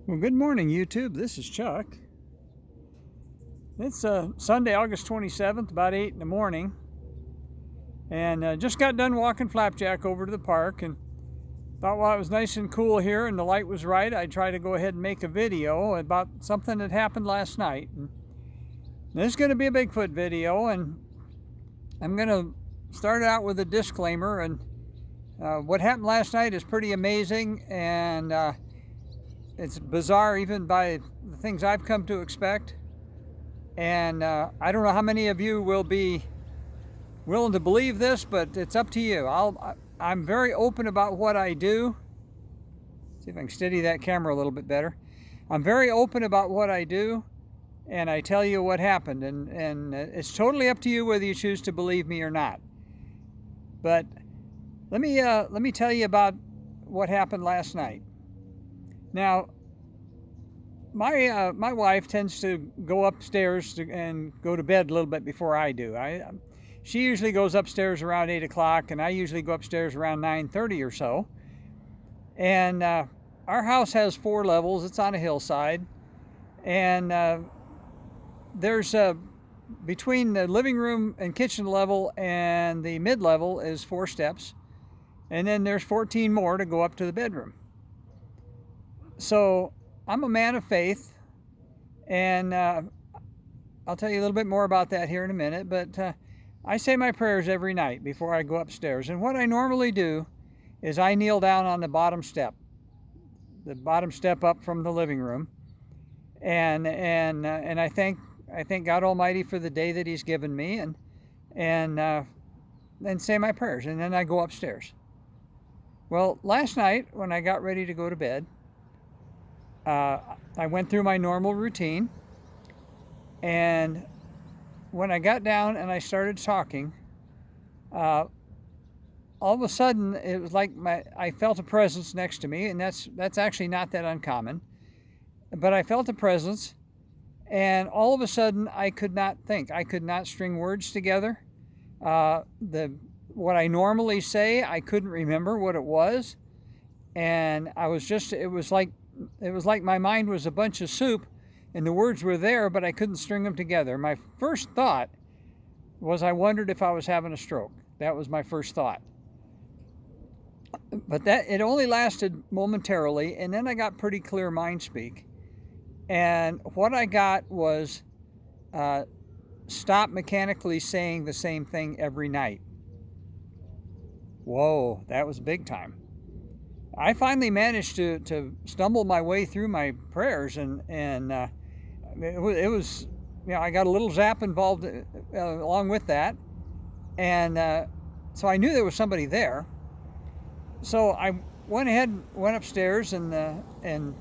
Well, good morning, YouTube. This is Chuck. It's Sunday, August 27th, about 8 in the morning. And just got done walking Flapjack over to the park and thought while it was nice and cool here and the light was right, I'd try to go ahead and make a video about something that happened last night. And this is going to be a Bigfoot video, and I'm going to start out with a disclaimer. And what happened last night is pretty amazing, and it's bizarre even by the things I've come to expect. And I don't know how many of you will be willing to believe this, but it's up to you. I'm very open about what I do. See if I can steady that camera a little bit better. I'm very open about what I do, and I tell you what happened. And it's totally up to you whether you choose to believe me or not. But let me tell you about what happened last night. Now, my wife tends to go upstairs and go to bed a little bit before I do. She usually goes upstairs around 8 o'clock, and I usually go upstairs around 9:30 or so. And our house has 4 levels. It's on a hillside. And there's between the living room and kitchen level and the mid-level is 4 steps. And then there's 14 more to go up to the bedroom. So I'm a man of faith, and I'll tell you a little bit more about that here in a minute, but I say my prayers every night before I go upstairs. And what I normally do is I kneel down on the bottom step up from the living room, and I thank God Almighty for the day that He's given me, and say my prayers, and then I go upstairs. Well, last night when I got ready to go to bed, I went through my normal routine, and when I got down and I started talking, all of a sudden it was like I felt a presence next to me, and that's actually not that uncommon, but I felt a presence, and all of a sudden I could not think. I could not string words together. What I normally say, I couldn't remember what it was, and it was like my mind was a bunch of soup, and the words were there, but I couldn't string them together. My first thought was I wondered if I was having a stroke. That was my first thought. But it only lasted momentarily, and then I got pretty clear mind speak. And what I got was stop mechanically saying the same thing every night. Whoa, that was big time. I finally managed to stumble my way through my prayers, and it was, I got a little zap involved along with that, and so I knew there was somebody there. So I went upstairs and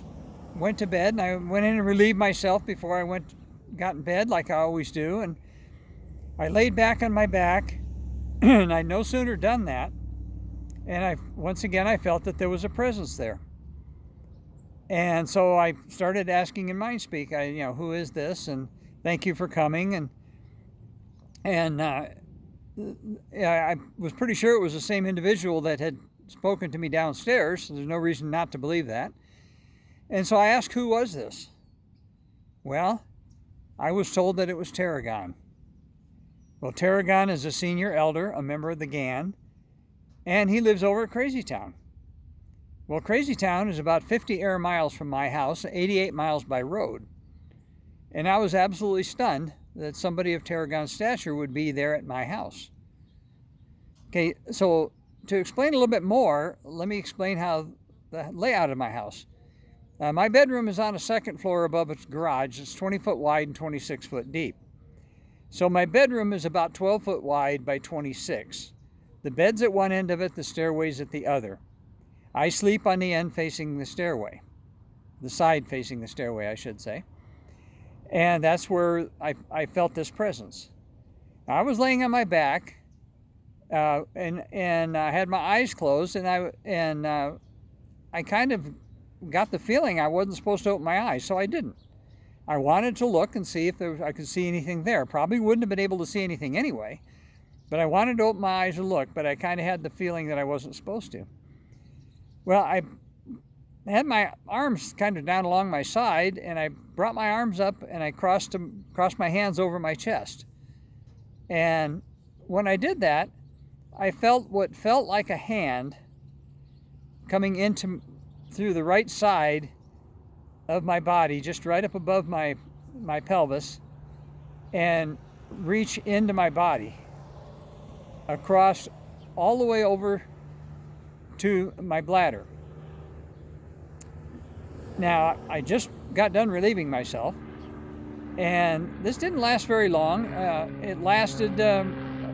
went to bed, and I went in and relieved myself before I got in bed like I always do, and I laid back on my back, and I'd no sooner done that, and once again I felt that there was a presence there. And so I started asking in mind speak, who is this? And thank you for coming. And I was pretty sure it was the same individual that had spoken to me downstairs. So there's no reason not to believe that. And so I asked, who was this? Well, I was told that it was Tarragon. Well, Tarragon is a senior elder, a member of the GAN, and he lives over at Crazy Town. Well, Crazy Town is about 50 air miles from my house, 88 miles by road. And I was absolutely stunned that somebody of Tarragon's stature would be there at my house. Okay, so to explain a little bit more, let me explain how the layout of my house. My bedroom is on a second floor above its garage. It's 20 foot wide and 26 foot deep. So my bedroom is about 12 foot wide by 26. The bed's at one end of it, the stairway's at the other. I sleep on the end facing the stairway, the side facing the stairway, I should say. And that's where I felt this presence. I was laying on my back, and I had my eyes closed, and I kind of got the feeling I wasn't supposed to open my eyes, so I didn't. I wanted to look and see if I could see anything there. Probably wouldn't have been able to see anything anyway, but I wanted to open my eyes and look, but I kind of had the feeling that I wasn't supposed to. Well, had my arms kind of down along my side, and I brought my arms up and I crossed my hands over my chest. And when I did that, I felt what felt like a hand coming through the right side of my body, just right up above my pelvis, and reach into my body, across all the way over to my bladder. Now, I just got done relieving myself, and this didn't last very long. It lasted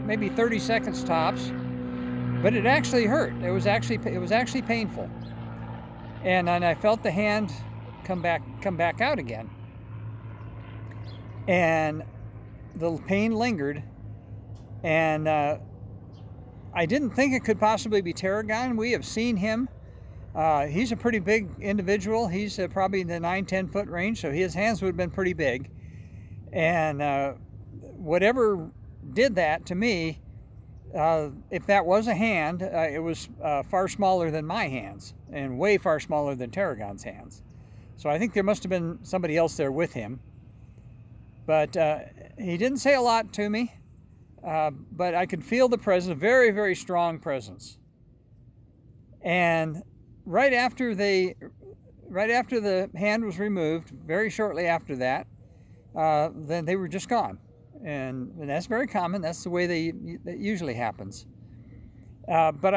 maybe 30 seconds tops, but it actually hurt. It was actually painful, and then I felt the hand come back out again, and the pain lingered, and I didn't think it could possibly be tarragon. We have seen him. He's a pretty big individual. He's probably in the 9-10 foot range, so his hands would have been pretty big. And whatever did that to me, if that was a hand, it was far smaller than my hands, and way far smaller than tarragon's hands. So I think there must have been somebody else there with him. But he didn't say a lot to me, but I could feel the presence, very, very strong presence. And right after the hand was removed, very shortly after that, then they were just gone. And that's very common. That's the way that usually happens. But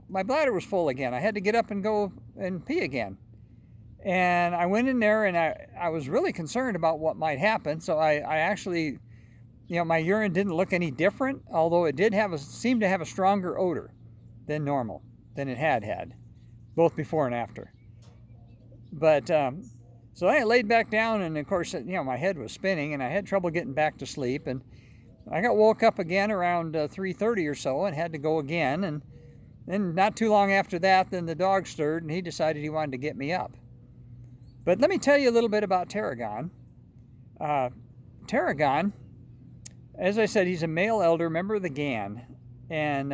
my bladder was full again. I had to get up and go and pee again. And I went in there, and I was really concerned about what might happen. So I actually, my urine didn't look any different, although it did seemed to have a stronger odor than normal, than it had, both before and after. But so I laid back down, and of course, my head was spinning, and I had trouble getting back to sleep. And I got woke up again around 3:30 or so, and had to go again. And then not too long after that, then the dog stirred, and he decided he wanted to get me up. But let me tell you a little bit about tarragon. Tarragon, as I said, he's a male elder member of the GAN, and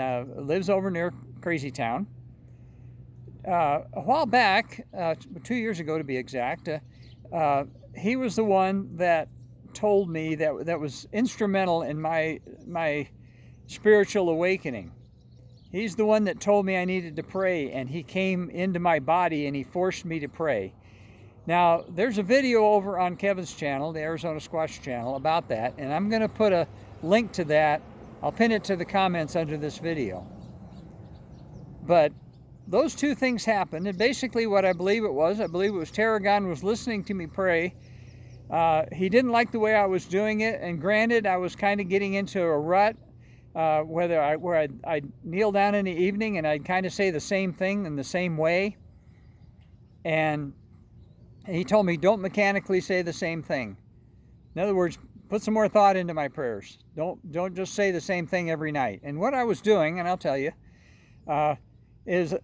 lives over near Crazy Town. A while back, 2 years ago to be exact, he was the one that told me that was instrumental in my spiritual awakening. He's the one that told me I needed to pray, and he came into my body and he forced me to pray. Now, there's a video over on Kevin's channel, the Arizona Squatch channel, about that, and I'm going to put a link to that. I'll pin it to the comments under this video. But those two things happened, and basically what I believe it was tarragon was listening to me pray. He didn't like the way I was doing it, and granted, I was kind of getting into a rut, where I'd kneel down in the evening and I'd kind of say the same thing in the same way. And he told me, don't mechanically say the same thing. In other words, put some more thought into my prayers. Don't just say the same thing every night. And what I was doing, and I'll tell you, is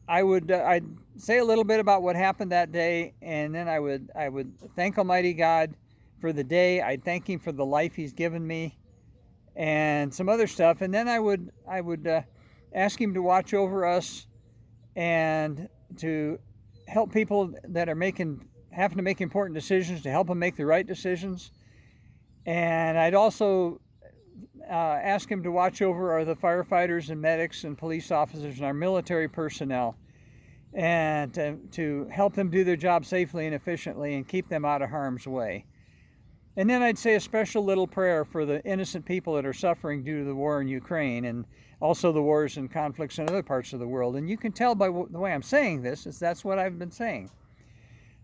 I'd say a little bit about what happened that day, and then I would thank Almighty God for the day. I'd thank Him for the life He's given me, and some other stuff. And then I would ask Him to watch over us and to help people that are having to make important decisions, to help them make the right decisions. And I'd also ask Him to watch over the firefighters and medics and police officers and our military personnel, and to help them do their job safely and efficiently and keep them out of harm's way. And then I'd say a special little prayer for the innocent people that are suffering due to the war in Ukraine, and also the wars and conflicts in other parts of the world. And you can tell by the way I'm saying this, that's what I've been saying.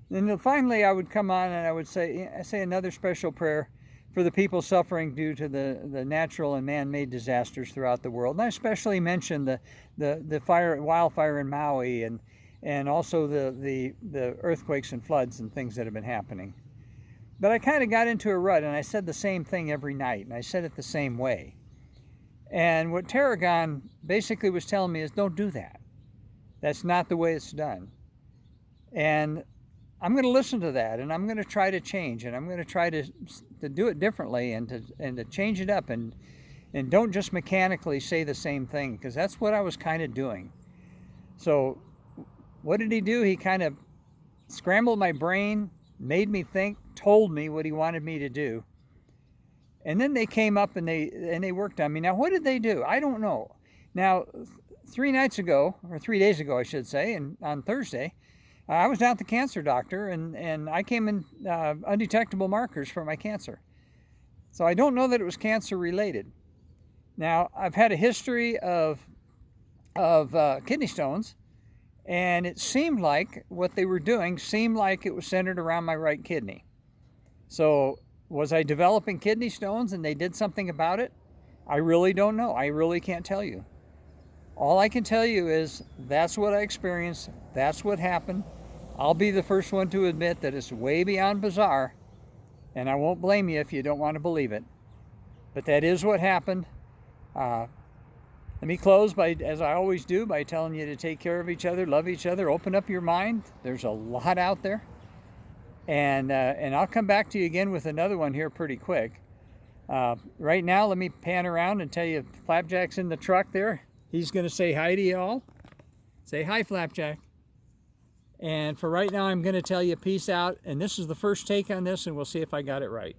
And then finally I would come on and I would say another special prayer for the people suffering due to the natural and man-made disasters throughout the world. And I especially mentioned the wildfire in Maui, and also the earthquakes and floods and things that have been happening. But I kind of got into a rut, and I said the same thing every night, and I said it the same way. And what tarragon basically was telling me is, don't do that. That's not the way it's done. And I'm going to listen to that, and I'm going to try to change, and I'm going to try to do it differently, and to change it up, and don't just mechanically say the same thing, because that's what I was kind of doing. So what did he do? He kind of scrambled my brain, made me think, told me what he wanted me to do. And then they came up and they worked on me. Now, what did they do? I don't know. Now, 3 nights ago, or 3 days ago, I should say, and on Thursday, I was down at the cancer doctor, and I came in undetectable markers for my cancer. So I don't know that it was cancer related. Now, I've had a history of kidney stones, and it seemed like what they were doing seemed like it was centered around my right kidney. So was I developing kidney stones and they did something about it? I really don't know. I really can't tell you. All I can tell you is that's what I experienced. That's what happened. I'll be the first one to admit that it's way beyond bizarre, and I won't blame you if you don't want to believe it. But that is what happened. Let me close by, as I always do, by telling you to take care of each other, love each other, open up your mind. There's a lot out there. And I'll come back to you again with another one here pretty quick. Right now, let me pan around and tell you Flapjack's in the truck there. He's going to say hi to you all. Say hi, Flapjack. And for right now, I'm going to tell you peace out. And this is the first take on this, and we'll see if I got it right.